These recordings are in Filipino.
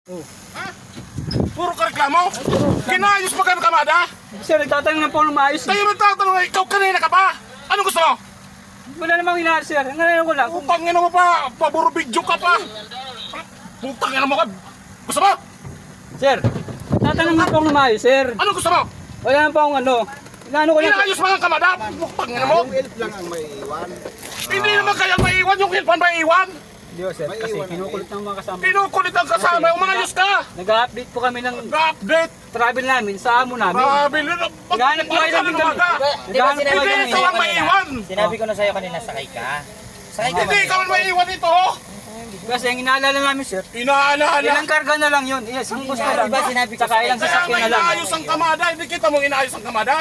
Oh. Ha? Puro ka reklamo? Kinayos pa kayo kamada? Sir, nagtatanong ng po ng maayos. Tayo magtatanong, ikaw kanina ka pa? Ano gusto mo? Wala namang inaar, sir. Ngayon ko lang. Putang ina mo pa, paburo video ka pa. Putang ina mo ka. Gusto mo? Sir, tatanong ng po ng maayos, sir. Ano gusto mo? Wala naman po akong ano. Inaano ko lang. Kinayos pa ng kamada? Putang ina mo. Yung elf lang ang may iwan. Hindi naman kaya maiwan, yung hilpan maiwan. Hindi, sir. Kasi kinukulit ng mga kasama. Pinukulit ang kasama, umayos ka. Nag-update po kami ng Update. travel namin sa amo namin. Grabe, Naghanap buhay lang din kami. Hindi Naghanap buhay kami. ikaw ang maiwan. Sinabi ko na sa'yo kanina, sakay ka. Sakay ka Hindi ikaw ang maiwan ito. Kasi ang inaalala namin, sir. Inaalala. Ilang karga na lang yun. Yes, ang gusto lang. Diba sinabi ko Saka ilang Kaya sasakyan na lang. inaayos ang kamada. Hindi kita mo inaayos ang kamada.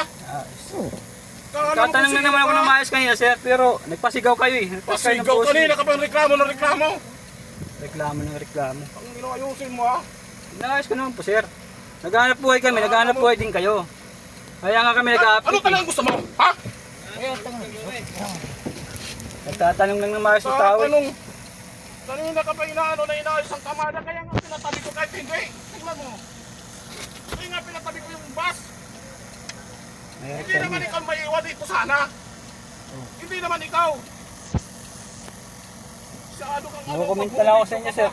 Tatanong na naman ako ng maayos kanina, sir. Pero nagpasigaw kayo eh. Pasigaw kanina ka pang reklamo ng reklamo. Reklamo ng reklamo. Ang inaayusin mo ha. Inaayos ko naman po, sir. Naghanap buhay kami. Naghanap buhay din kayo. Kaya nga kami Ano nag-update. talagang gusto mo? Ha? Nagtatanong lang ng maayos ng tao. eh. Tanong. Kanina ka pa inaano na inaayos ang kamada. Kaya nga pinatabi ko kahit hindi. Tingnan mo. Kaya nga pinatabi ko yung bus. Hindi naman ikaw maiiwan dito sana. Hindi naman ikaw. Masyado kang Nakukomment na lang ako sa inyo, sir.